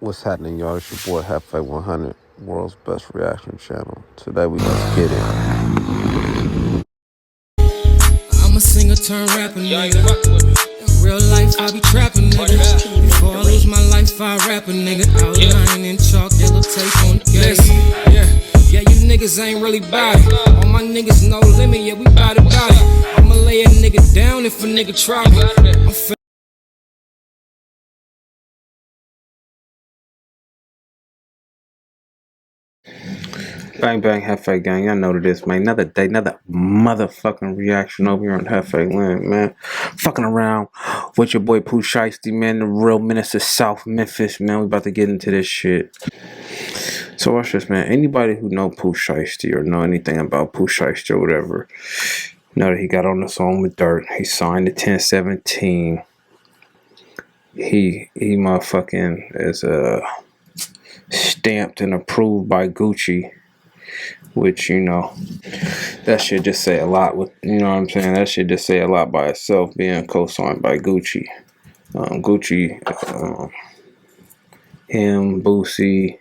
What's happening, y'all? It's your boy HefÉ 100, world's best reaction channel. Today we let's get it. I'm a singer turned rapper, nigga. In real life, I be trapping, nigga. Before I lose my life, I rap a nigga. Outline in chalk, yellow tape on the gas. Yeah, you niggas ain't really bout it. All my niggas no limit, yeah, we bout it. I'ma lay a nigga down if a nigga try me. Bang bang HefÉ gang, y'all know what it is, man. Another day, another motherfucking reaction over here on HefÉ land, man. Fucking around with your boy Pooh Shiesty, man. The real Menace of South Memphis, man. We about to get into this shit. So watch this, man. Anybody who know Pooh Shiesty or know anything about Pooh Shiesty or whatever, know that he got on the song with Dirt. He signed the 1017. He motherfucking is stamped and approved by Gucci, which, you know, that should just say a lot. With, you know what I'm saying, that should just say a lot by itself, being co-signed by Gucci. Gucci, him, Boosie,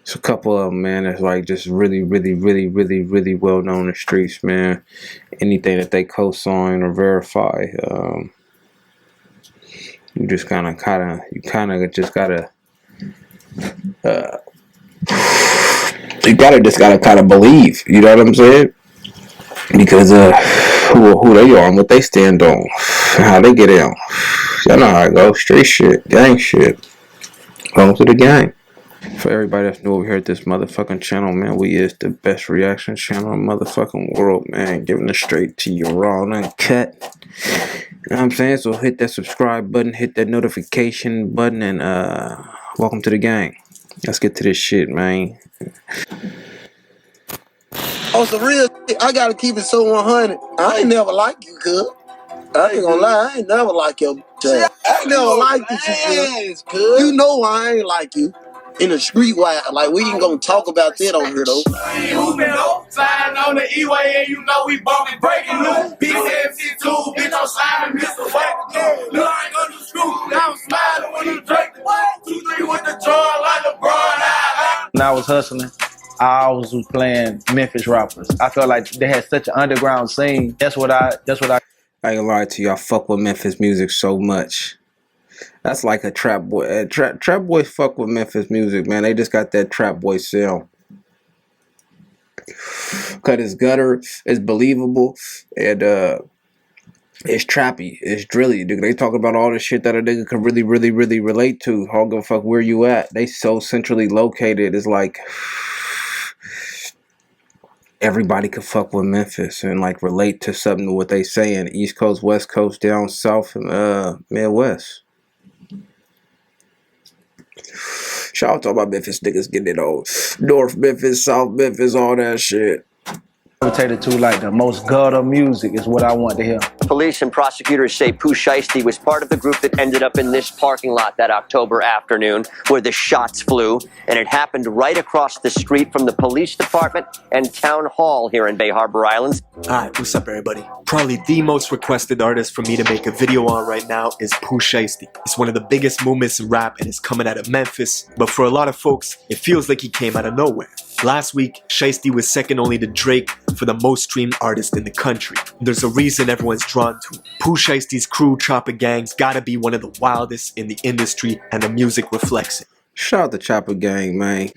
it's a couple of them, man. It's like just really well known in the streets, man. Anything that they co-sign or verify, you just kind of just gotta just gotta kind of believe, you know what I'm saying? Because who they are and what they stand on, how they get in. Y'all know how it goes. Street shit, gang shit. Home to the gang. For everybody that's new over here at this motherfucking channel, man, we is the best reaction channel in the motherfucking world, man. Giving it straight to you raw and uncut. You know what I'm saying? So hit that subscribe button, hit that notification button, and welcome to the gang. Let's get to this shit, man. On some real shit, I gotta keep it so 100. I ain't never like you, cuz. I ain't gonna lie, I ain't never like your bitch. I ain't never liked you, cuz. You know I ain't like you. In the street, like, we ain't gonna talk about that on here, though. Hooping up, sliding on the E-way, and you know we bumping, breaking loose. B72, bitch, I'm sliding, Mr. Wake. Look, I ain't gonna do screw. Now I'm smiling when you drink the 2-3 with the draw like LeBron. When I was hustling, I always was playing Memphis rappers. I felt like they had such an underground scene. That's what I I ain't gonna lie to you, I fuck with Memphis music so much. That's like a trap boy. Trap boys fuck with Memphis music, man. They just got that trap boy sound. Cause it's gutter, it's believable, and it's trappy, it's drilly. Dude, they talk about all the shit that a nigga can really relate to. I don't give a fuck where you at. They so centrally located. It's like everybody could fuck with Memphis and like relate to something to what they saying. East Coast, West Coast, down south, and Midwest. Shout out to all my Memphis niggas getting it on. North Memphis, South Memphis, all that shit. gravitated to, like the most gutter music is what I want to hear. Police and prosecutors say Pooh Shiesty was part of the group that ended up in this parking lot that October afternoon where the shots flew, and it happened right across the street from the police department and town hall here in Bay Harbor Islands. Hi, what's up everybody? Probably the most requested artist for me to make a video on right now is Pooh Shiesty. It's one of the biggest movements in rap and is coming out of Memphis, but for a lot of folks, it feels like he came out of nowhere. Last week, Shiesty was second only to Drake for the most streamed artist in the country. There's a reason everyone's drawn to him. Pooh Shiesty's crew, Chopper Gang's gotta be one of the wildest in the industry, and the music reflects it. Shout out to Chopper Gang, man.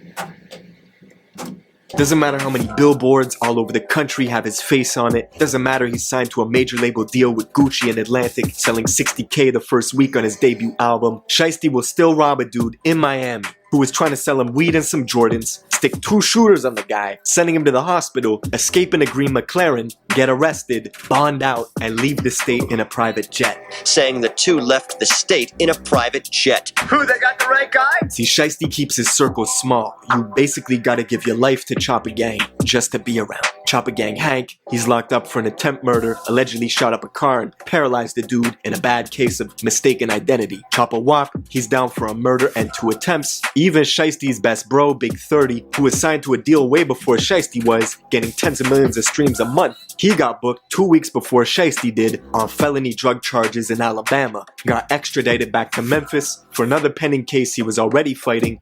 Doesn't matter how many billboards all over the country have his face on it. Doesn't matter he's signed to a major label deal with Gucci and Atlantic, selling $60K the first week on his debut album. Shiesty will still rob a dude in Miami who was trying to sell him weed and some Jordans, stick 2 shooters on the guy, sending him to the hospital, escape in a green McLaren, get arrested, bond out, and leave the state in a private jet. Saying the two left the state in a private jet. Who, they got the right guy? See, Shiesty keeps his circle small. You basically gotta give your life to Chopper Gang just to be around. Chopper Gang Hank, he's locked up for an attempt murder, allegedly shot up a car and paralyzed the dude in a bad case of mistaken identity. Chopper Wop, he's down for a murder and 2 attempts. Even Shiesty's best bro, Big 30, who was signed to a deal way before Shiesty was, getting tens of millions of streams a month, He got booked 2 weeks before Shiesty did on felony drug charges in Alabama, got extradited back to Memphis for another pending case he was already fighting.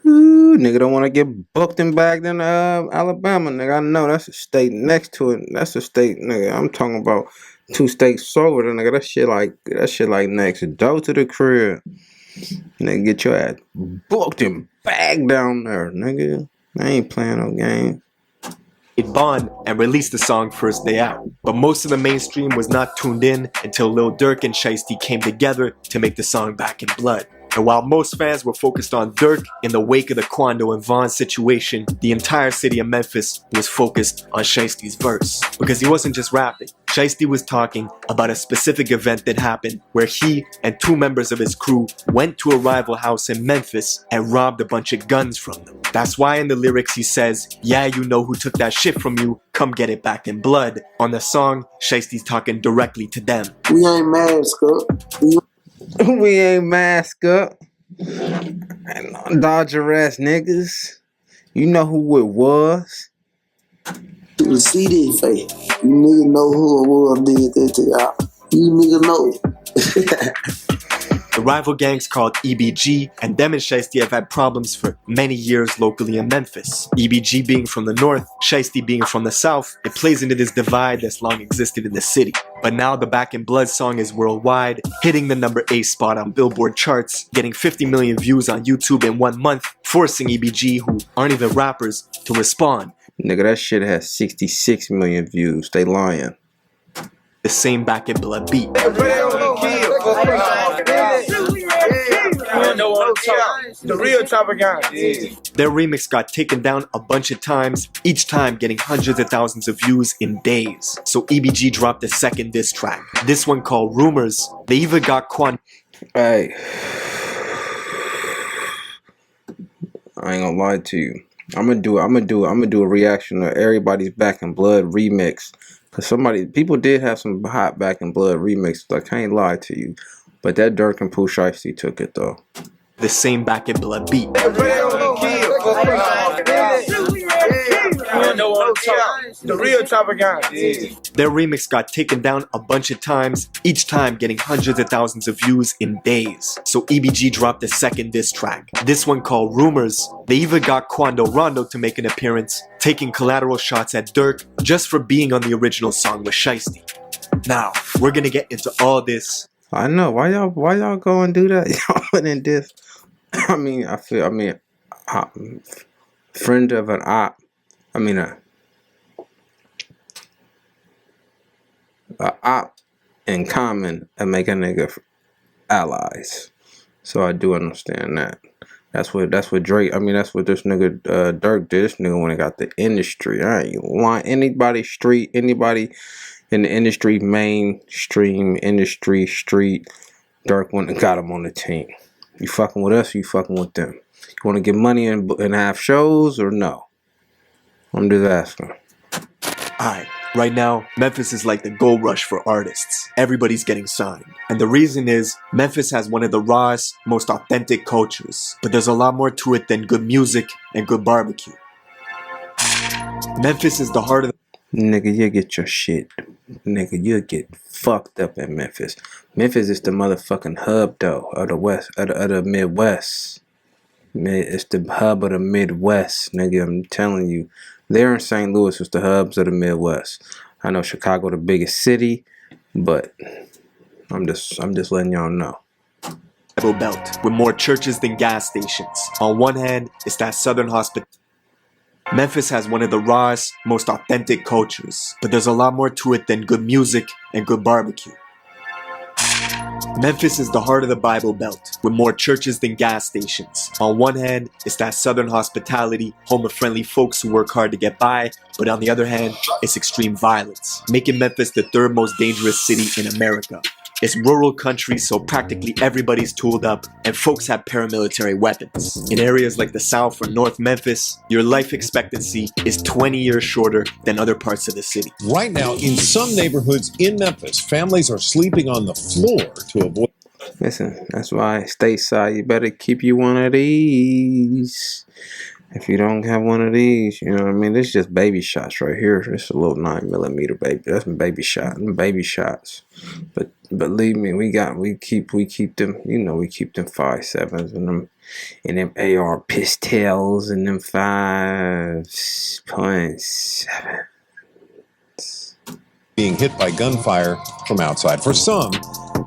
Ooh, nigga don't want to get booked and bagged in Alabama, nigga. I know that's a state next to it. That's a state, nigga. I'm talking about 2 states over there, nigga. That shit like next door to the crib. Nigga, get your ass booked and bagged down there, nigga. I ain't playing no game. Bond and released the song first day out, but most of the mainstream was not tuned in until Lil Durk and Shiesty came together to make the song Back in Blood. And while most fans were focused on Durk in the wake of the Quando and Von situation, the entire city of Memphis was focused on Shiesty's verse. Because he wasn't just rapping, Shiesty was talking about a specific event that happened where he and 2 members of his crew went to a rival house in Memphis and robbed a bunch of guns from them. That's why in the lyrics he says, "Yeah, you know who took that shit from you, come get it back in blood." On the song, Shiesty's talking directly to them. We ain't masked up. We ain't masked up. And Dodger ass niggas. You know who it was. It was CD face. You niggas know who it was did that to y'all. You niggas know. The rival gangs called EBG, and them and Shiesty have had problems for many years locally in Memphis. EBG being from the north, Shiesty being from the south, it plays into this divide that's long existed in the city. But now the Back in Blood song is worldwide, hitting the number 8 spot on Billboard charts, getting 50 million views on YouTube in 1 month, forcing EBG, who aren't even rappers, to respond. Nigga, that shit has 66 million views. They lying. The same Back in Blood beat. The real chopper guy. Their remix got taken down a bunch of times, each time getting hundreds of thousands of views in days. So EBG dropped a second diss track. This one called Rumors. They even got Hey, I ain't gonna lie to you. I'm gonna do a reaction to everybody's Back in Blood remix. Cause people did have some hot Back in Blood remixes. I can't lie to you. But that Durk and Pooh Shiesty took it though. The same Back in Blood beat. The real chopper guy. Their remix got taken down a bunch of times, each time getting hundreds of thousands of views in days. So EBG dropped a second diss track. This one called Rumors. They even got Quando Rondo to make an appearance, taking collateral shots at Durk just for being on the original song with Shiesty. Now, we're gonna get into all this. I know why y'all go and do that. Y'all wouldn't diss. Friend of an op. A op in common and make a nigga allies. So I do understand that. That's what Drake. That's what this nigga Durk did. This nigga when he got the industry. I ain't lying. Anybody in the industry, mainstream industry, street, Durk went and got him on the team. You fucking with us or you fucking with them? You want to get money and have shows or no? I'm just asking. Alright, right now, Memphis is like the gold rush for artists. Everybody's getting signed. And the reason is, Memphis has one of the rawest, most authentic cultures. But there's a lot more to it than good music and good barbecue. Memphis is the heart of the... Nigga, you get your shit. Nigga, you get fucked up in Memphis. Memphis is the motherfucking hub, though, of the West, of the Midwest. It's the hub of the Midwest, nigga. I'm telling you. There in St. Louis is the hubs of the Midwest. I know Chicago the biggest city, but I'm just letting y'all know. Bible Belt, with more churches than gas stations. On one hand, it's that southern hospitality. Memphis has one of the rawest, most authentic cultures, but there's a lot more to it than good music and good barbecue. Memphis is the heart of the Bible Belt, with more churches than gas stations. On one hand, it's that southern hospitality, home of friendly folks who work hard to get by, but on the other hand, it's extreme violence, making Memphis the 3rd most dangerous city in America. It's rural country, so practically everybody's tooled up, and folks have paramilitary weapons. In areas like the South or North Memphis, your life expectancy is 20 years shorter than other parts of the city. Right now, in some neighborhoods in Memphis, families are sleeping on the floor to avoid... Listen, that's why stateside, you better keep you one of these. If you don't have one of these, you know what I mean? This is just baby shots right here. It's a little 9mm baby. That's baby shots. But believe me, we keep them. You know, we keep them 5.7s and them AR pistols and them 5.7. Being hit by gunfire from outside. For some,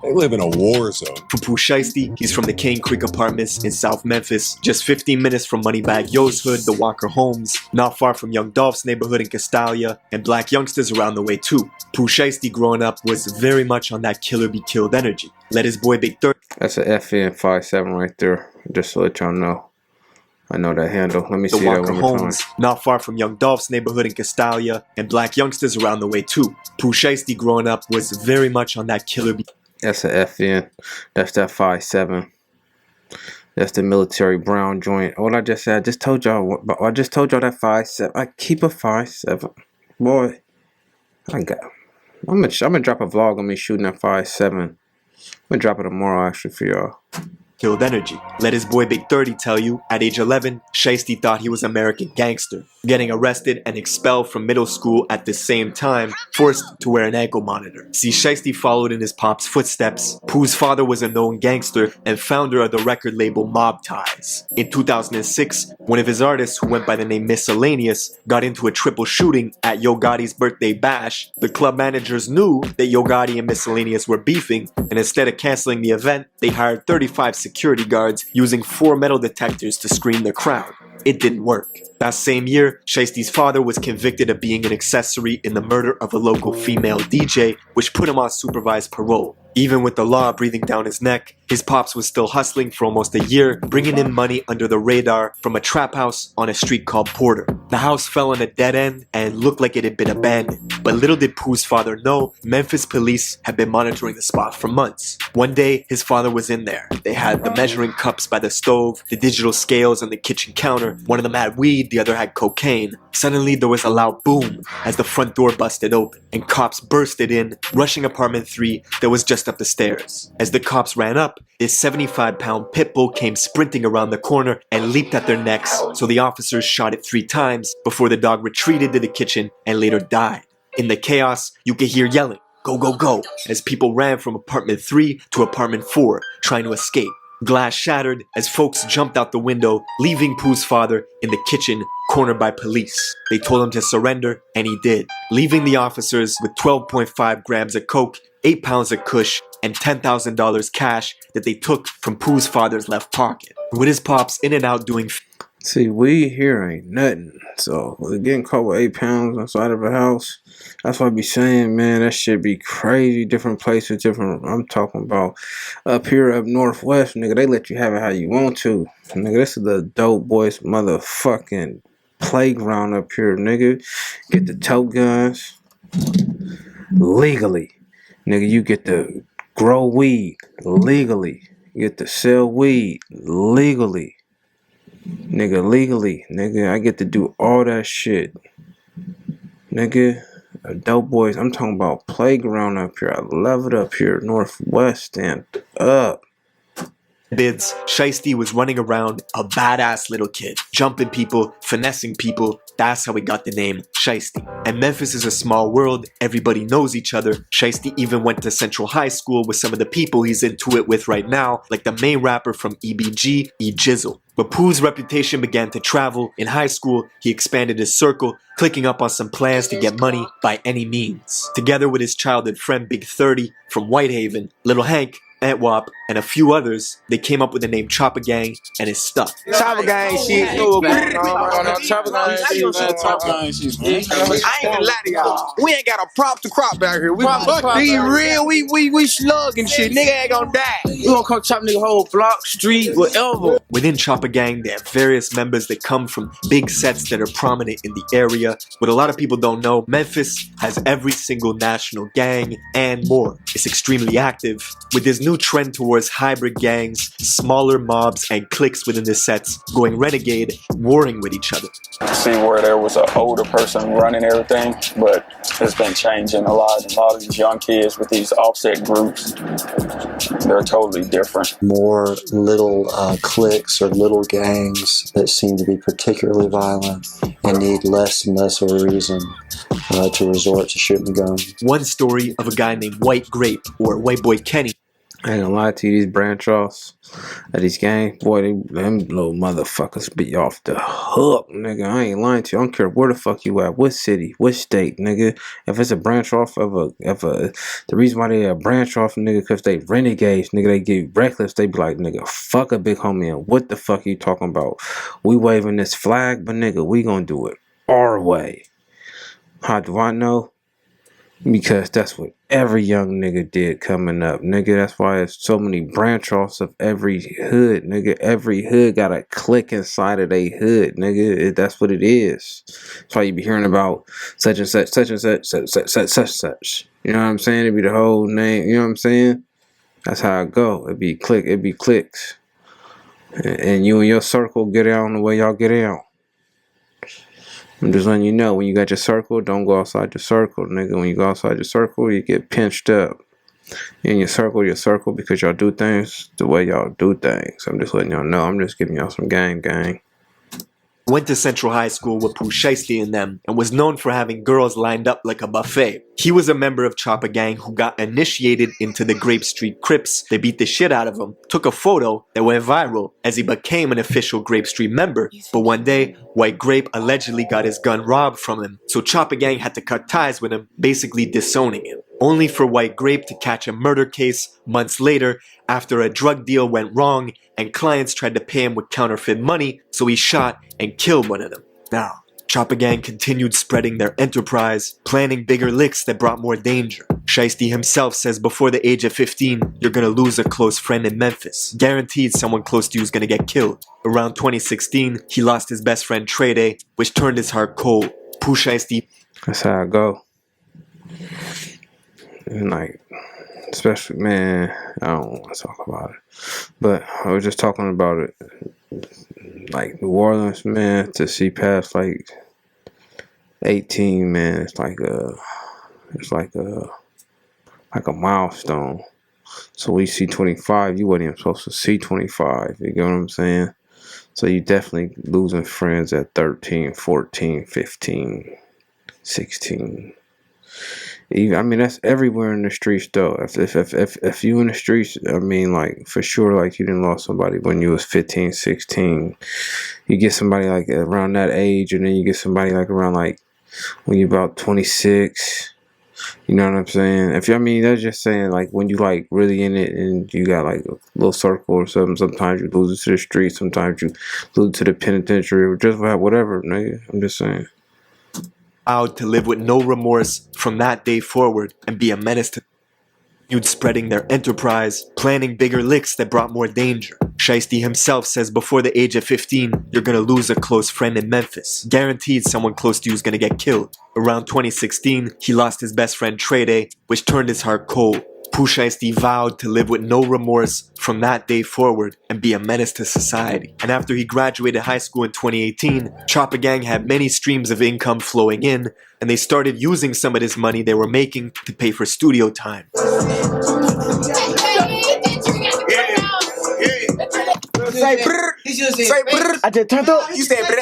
they live in a war zone. For Pooh Shiesty, he's from the Cane Creek Apartments in South Memphis, just 15 minutes from Moneybag Yo's hood, the Walker Homes, not far from Young Dolph's neighborhood in Castalia, and black youngsters around the way too. Pooh Shiesty growing up was very much on that killer be killed energy. Let his boy Big 30. That's a HefÉ and 5.7 right there, just to let y'all know. I know that handle. Let me The see that Walker one more time. Homes, not far from Young Dolph's neighborhood in Castalia, and black youngsters around the way too. Pooh Shiesty growing up was very much on that killer be. That's a FN. That's that 5.7. That's the military brown joint. What I just said, I just told y'all that 5.7. I keep a 5.7. Boy, I'm gonna drop a vlog on me shooting that 5.7. I'm gonna drop it tomorrow actually for y'all. Killed energy. Let his boy Big 30 tell you, at age 11, Shiesty thought he was an American gangster, getting arrested and expelled from middle school at the same time, forced to wear an ankle monitor. See, Shiesty followed in his pop's footsteps. Pooh's father was a known gangster and founder of the record label Mob Ties. In 2006, one of his artists, who went by the name Miscellaneous, got into a triple shooting at Yo Gotti's birthday bash. The club managers knew that Yo Gotti and Miscellaneous were beefing, and instead of canceling the event, they hired 35 security guards using 4 metal detectors to screen the crowd. It didn't work. That same year, Shiesty's father was convicted of being an accessory in the murder of a local female DJ, which put him on supervised parole. Even with the law breathing down his neck, his pops was still hustling for almost a year, bringing in money under the radar from a trap house on a street called Porter. The house fell on a dead end and looked like it had been abandoned. But little did Pooh's father know, Memphis police had been monitoring the spot for months. One day, his father was in there. They had the measuring cups by the stove, the digital scales on the kitchen counter. One of them had weed, the other had cocaine. Suddenly, there was a loud boom as the front door busted open, and cops bursted in, rushing apartment 3 that was just up the stairs. As the cops ran up, this 75-pound pit bull came sprinting around the corner and leaped at their necks, so the officers shot it 3 times before the dog retreated to the kitchen and later died. In the chaos, you could hear yelling, "Go, go, go," as people ran from apartment 3 to apartment 4, trying to escape. Glass shattered as folks jumped out the window, leaving Pooh's father in the kitchen, cornered by police. They told him to surrender, and he did, leaving the officers with 12.5 grams of coke, 8 pounds of kush, and $10,000 cash that they took from Pooh's father's left pocket. With his pops in and out doing... See, weed here ain't nothing. So, getting caught with 8 pounds inside of a house, that's what I be saying, man. That shit be crazy. Different places, different. I'm talking about up here, up northwest, nigga. They let you have it how you want to. Nigga, this is the dope boys motherfucking playground up here, nigga. Get the tote guns legally. Nigga, you get to grow weed legally. You get to sell weed legally. Nigga, legally. Nigga, I get to do all that shit. Nigga, dope boys. I'm talking about playground up here. I love it up here. Northwest, stand up. Bids, Shiesty was running around a badass little kid, jumping people, finessing people. That's how he got the name Shiesty. And Memphis is a small world, everybody knows each other. Shiesty even went to Central High School with some of the people he's into it with right now, like the main rapper from EBG, E-Jizzle. But Pooh's reputation began to travel. In high school, he expanded his circle, clicking up on some plans to get money by any means. Together with his childhood friend Big 30 from Whitehaven, Little Hank, Antwop, and a few others, they came up with the name Chopper Gang, and it stuck. Chopper Gang shit. Chopper Gang shit. I ain't gonna lie to y'all. We ain't got a prop to crop back here. We real. We slugging shit. Nigga ain't gonna die. We gonna come chop nigga whole block, street, whatever. Within Chopper Gang, there are various members that come from big sets that are prominent in the area. What a lot of people don't know, Memphis has every single national gang and more. It's extremely active. With this new new trend towards hybrid gangs, smaller mobs, and cliques within the sets, going renegade, warring with each other. See where there was an older person running everything, but it's been changing a lot. A lot of these young kids with these offset groups, they're totally different. More little cliques or little gangs that seem to be particularly violent and need less and less of a reason to resort to shooting a gun. One story of a guy named White Grape, or White Boy Kenny. I ain't gonna lie to you, these branch offs of these gangs, boy, them little motherfuckers be off the hook, nigga. I ain't lying to you. I don't care where the fuck you at, what city, what state, nigga. If it's a branch off of the reason why they a branch off, nigga, because they renegades, nigga, they get reckless. They be like, nigga, fuck a big homie, and what the fuck are you talking about? We waving this flag, but nigga, we gonna do it our way. How do I know? Because that's what every young nigga did coming up, nigga. That's why there's so many branch offs of every hood, nigga. Every hood got a clique inside of they hood, nigga. That's what it is. That's why you be hearing about such and such, such and such, such. You know what I'm saying? It be the whole name. You know what I'm saying? That's how it go. It be clique. It be cliques. And you and your circle get out the way y'all get out. I'm just letting you know, when you got your circle, don't go outside your circle, nigga. When you go outside your circle, you get pinched up. In your circle, because y'all do things the way y'all do things. I'm just letting y'all know. I'm just giving y'all some gang. Went to Central High School with Pooh Shiesty and them, and was known for having girls lined up like a buffet. He was a member of Choppa Gang who got initiated into the Grape Street Crips. They beat the shit out of him, took a photo that went viral as he became an official Grape Street member. But one day, White Grape allegedly got his gun robbed from him, so Choppa Gang had to cut ties with him, basically disowning him. Only for White Grape to catch a murder case months later after a drug deal went wrong and clients tried to pay him with counterfeit money, so he shot and killed one of them. Now, Choppa Gang continued spreading their enterprise, planning bigger licks that brought more danger. Shiesty himself says before the age of 15, you're gonna lose a close friend in Memphis. Guaranteed someone close to you is gonna get killed. Around 2016, he lost his best friend Trey, which turned his heart cold. Pooh Shiesty. That's how I go. And like, especially, man, I don't want to talk about it, but I was just talking about it. Like New Orleans, man, to see past like 18, man, it's like a milestone. So we see 25, you wasn't even supposed to see 25. You get what I'm saying? So you definitely losing friends at 13, 14, 15, 16. I mean, that's everywhere in the streets, though. If you in the streets, I mean, like, for sure, like, you didn't lost somebody when you was 15, 16. You get somebody, like, around that age, and then you get somebody, like, around, like, when you about 26. You know what I'm saying? I mean, that's just saying, like, when you, like, really in it, and you got, like, a little circle or something, sometimes you lose it to the streets, sometimes you lose it to the penitentiary, or just whatever, nigga. I'm just saying. Vowed to live with no remorse from that day forward and be a menace to spreading their enterprise, planning bigger licks that brought more danger. Shiesty himself says before the age of 15, you're gonna lose a close friend in Memphis. Guaranteed someone close to you is gonna get killed. Around 2016, he lost his best friend Trey, which turned his heart cold. Pooh Shiesty vowed to live with no remorse from that day forward and be a menace to society. And after he graduated high school in 2018, Choppa Gang had many streams of income flowing in, and they started using some of this money they were making to pay for studio time. Say brrr. Say brrr. I just turned up. You said brrr.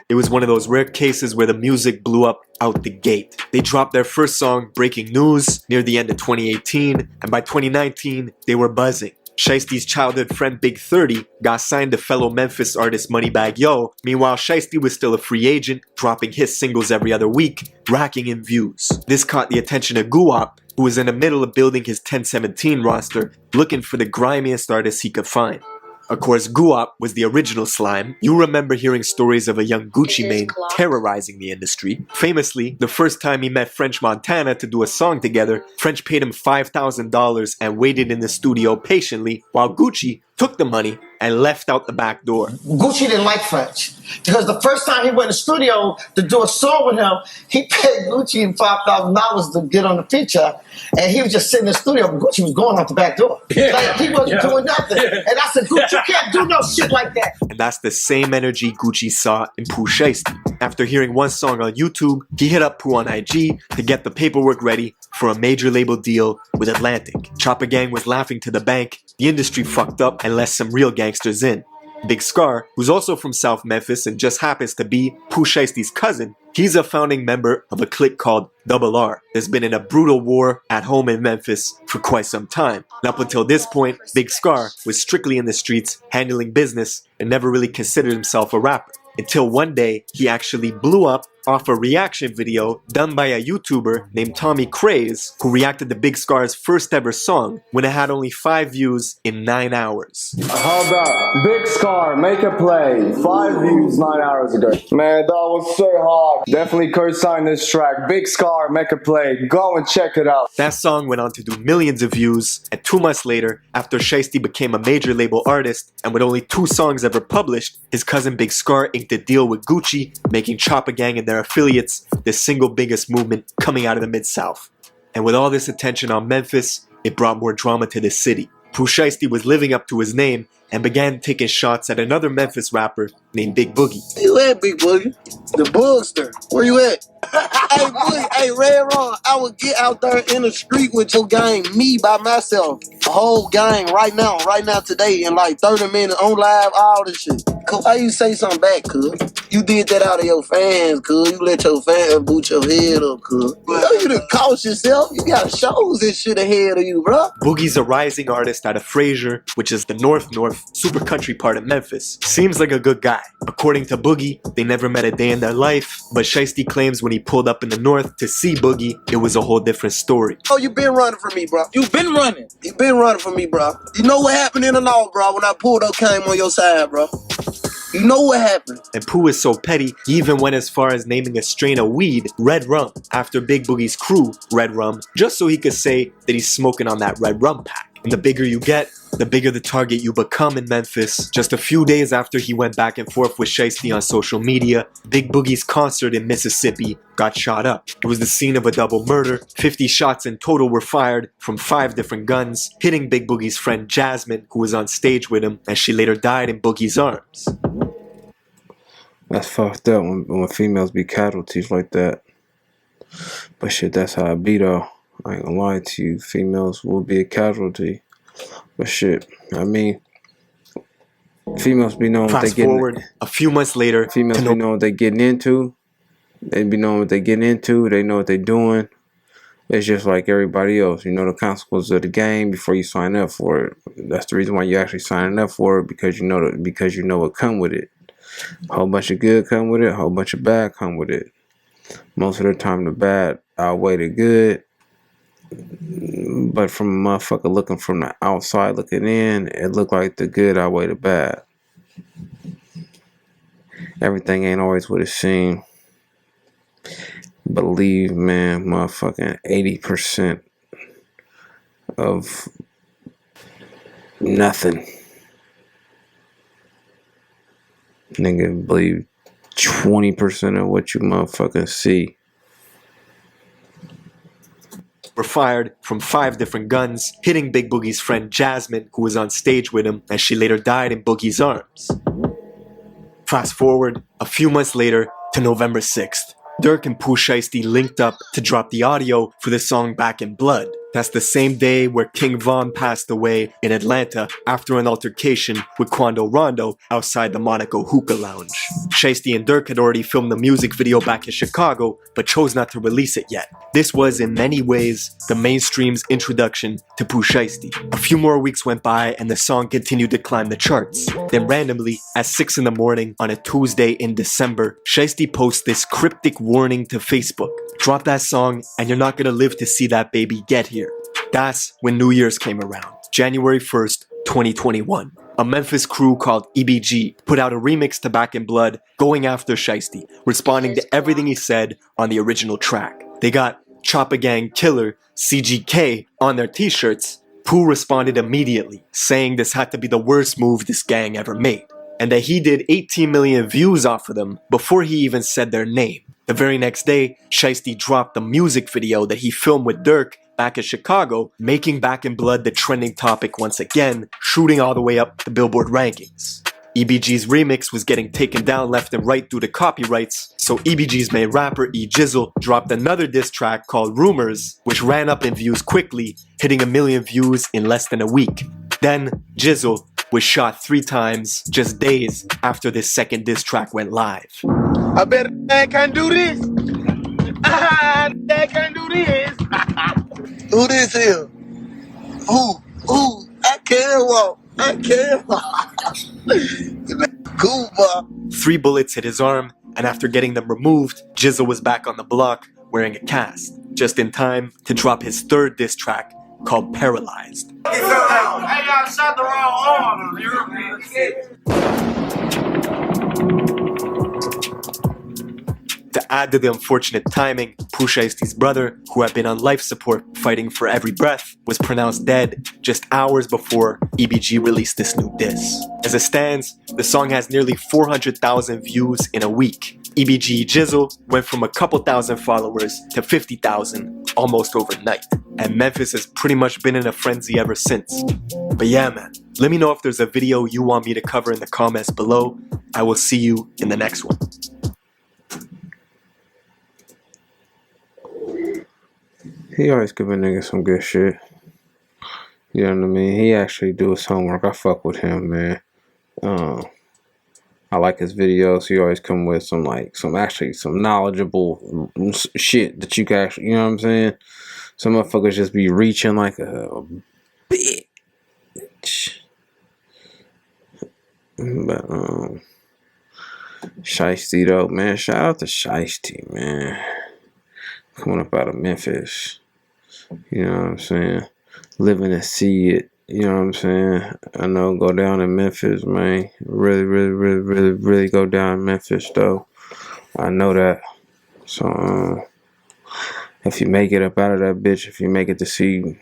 It was one of those rare cases where the music blew up out the gate. They dropped their first song, Breaking News, near the end of 2018, and by 2019, they were buzzing. Shiesty's childhood friend Big 30 got signed to fellow Memphis artist Moneybagg Yo. Meanwhile, Shiesty was still a free agent, dropping his singles every other week, racking in views. This caught the attention of Guap, who was in the middle of building his 1017 roster, looking for the grimiest artists he could find. Of course, Guap was the original Slime. You remember hearing stories of a young Gucci Mane terrorizing the industry. Famously, the first time he met French Montana to do a song together, French paid him $5,000 and waited in the studio patiently while Gucci took the money, and left out the back door. Gucci didn't like French because the first time he went in the studio to do a song with him, he paid Gucci $5,000 to get on the feature, and he was just sitting in the studio, but Gucci was going out the back door. Like, he wasn't doing nothing. And I said, Gucci, you can't do no shit like that. And that's the same energy Gucci saw in Pooh Shiesty. After hearing one song on YouTube, he hit up Pooh on IG to get the paperwork ready for a major label deal with Atlantic. Chopper Gang was laughing to the bank. The industry fucked up and let some real gangsters in. Big Scar, who's also from South Memphis and just happens to be Pooh Shiesty's cousin, he's a founding member of a clique called Double R that's been in a brutal war at home in Memphis for quite some time. And up until this point, Big Scar was strictly in the streets, handling business, and never really considered himself a rapper. Until one day, he actually blew up off a reaction video done by a YouTuber named Tommy Craze, who reacted to Big Scar's first ever song when it had only 5 views in 9 hours. How about Big Scar, make a play, 5 views 9 hours ago. Man, that was so hard. Definitely co-sign this track. Big Scar, make a play, go and check it out. That song went on to do millions of views, and 2 months later, after Shiesty became a major label artist, and with only 2 songs ever published, his cousin Big Scar inked a deal with Gucci, making Chopper Gang and their affiliates the single biggest movement coming out of the Mid-South. And with all this attention on Memphis, it brought more drama to the city. Pooh Shiesty was living up to his name and began taking shots at another Memphis rapper named Big Boogie. Where you at, Big Boogie? The Boogster. Where you at? Hey, Boogie, hey, Red Ron, I would get out there in the street with your gang, me by myself. A whole gang right now, today, in like 30 minutes, on live, all this shit. Cause why you say something back, cuz? You did that out of your fans, cuz. You let your fans boot your head up, cuz. You done cost yourself. You got shows and shit ahead of you, bro. Boogie's a rising artist out of Fraser, which is the north super country part of Memphis. Seems like a good guy. According to Boogie, they never met a day in their life, but Shiesty claims when he pulled up in the north to see Boogie, it was a whole different story. Oh, you been running from me, bro. You been running. You been running from me, bro. You know what happened in the north, bro, when I pulled up, came on your side, bro. You know what happened. And Pooh is so petty, he even went as far as naming a strain of weed Red Rum, after Big Boogie's crew, Red Rum, just so he could say that he's smoking on that Red Rum pack. And the bigger you get, the bigger the target you become in Memphis. Just a few days after he went back and forth with Shiesty on social media, Big Boogie's concert in Mississippi got shot up. It was the scene of a double murder. 50 shots in total were fired from 5 different guns, hitting Big Boogie's friend Jasmine, who was on stage with him, and she later died in Boogie's arms. That's fucked up when females be casualties like that. But shit, that's how it be though. I ain't gonna lie to you. Females will be a casualty. But shit, I mean, females be knowing what they getting. Fast forward a few months later. Females be knowing what they getting into. They be knowing what they getting into. They know what they doing. It's just like everybody else. You know the consequences of the game before you sign up for it. That's the reason why you actually signing up for it, because you know what come with it. A whole bunch of good come with it. A whole bunch of bad come with it. Most of the time, the bad outweigh the good. But from a motherfucker looking from the outside looking in, it looked like the good outweigh the bad. Everything ain't always what it seems. Believe, man, motherfucking 80% of nothing. Nigga, believe 20% of what you motherfucking see. Were fired from 5 different guns, hitting Big Boogie's friend Jasmine, who was on stage with him, and she later died in Boogie's arms. Fast forward a few months later to November 6th. Durk and Pooh Shiesty linked up to drop the audio for the song Back in Blood. That's the same day where King Von passed away in Atlanta after an altercation with Quando Rondo outside the Monaco Hookah Lounge. Shiesty and Durk had already filmed the music video back in Chicago, but chose not to release it yet. This was, in many ways, the mainstream's introduction to Pooh Shiesty. A few more weeks went by and the song continued to climb the charts. Then randomly, at 6 in the morning on a Tuesday in December, Shiesty posts this cryptic warning to Facebook. Drop that song and you're not gonna live to see that baby get here. That's when New Year's came around, January 1st, 2021. A Memphis crew called EBG put out a remix to Back in Blood, going after Shiesty, responding to everything he said on the original track. They got Chopper Gang Killer, CGK, on their t-shirts, Pooh responded immediately, saying this had to be the worst move this gang ever made, and that he did 18 million views off of them before he even said their name. The very next day, Shiesty dropped the music video that he filmed with Dirk back in Chicago, making Back in Blood the trending topic once again, shooting all the way up the Billboard rankings. EBG's remix was getting taken down left and right due to copyrights, so EBG's main rapper E Jizzle dropped another diss track called Rumors, which ran up in views quickly, hitting 1 million views in less than a week. Then, Jizzle was shot 3 times just days after this second diss track went live. I bet a man can do this. They can do this. Who this is? Who? I can't walk. I can't walk. Cool, boy. 3 bullets hit his arm, and after getting them removed, Jizzle was back on the block wearing a cast, just in time to drop his 3rd diss track called Paralyzed. Hey, y'all shot the wrong arm. To add to the unfortunate timing, Pooh Shiesty's brother, who had been on life support fighting for every breath, was pronounced dead just hours before EBG released this new diss. As it stands, the song has nearly 400,000 views in a week. EBG Jizzle went from a couple thousand followers to 50,000 almost overnight, and Memphis has pretty much been in a frenzy ever since. But yeah, man, let me know if there's a video you want me to cover in the comments below. I will see you in the next one. He always give a nigga some good shit. You know what I mean? He actually do his homework. I fuck with him, man. I like his videos. He always come with some knowledgeable shit that you can actually, you know what I'm saying? Some motherfuckers just be reaching like a bitch. But Shiesty though, man. Shout out to Shiesty, man. Coming up out of Memphis. You know what I'm saying? Living to see it. You know what I'm saying? I know, go down in Memphis, man. Really go down in Memphis, though. I know that. So, if you make it up out of that bitch, if you make it to see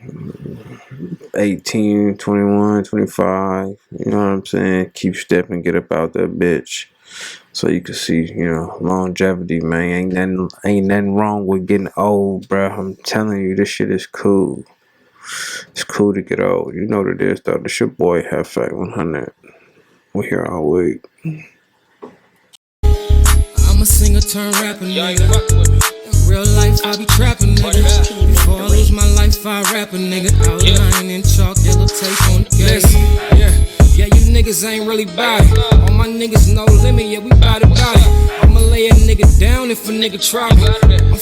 18, 21, 25, you know what I'm saying? Keep stepping, get up out that bitch. So you can see, you know, longevity, man. Ain't nothing wrong with getting old, bro. I'm telling you, this shit is cool. It's cool to get old. You know what it is, though. This your boy, HefÉ 100. We're here all week. I'm a singer turned rapper, nigga. In real life, I be trapping, nigga. Before I lose my life, I rap a nigga. Outline in chalk, yellow tape on the gas. Yeah, you niggas ain't really bout it. All my niggas no limit, yeah, we bout it. I'ma lay a nigga down if a nigga try me. I'm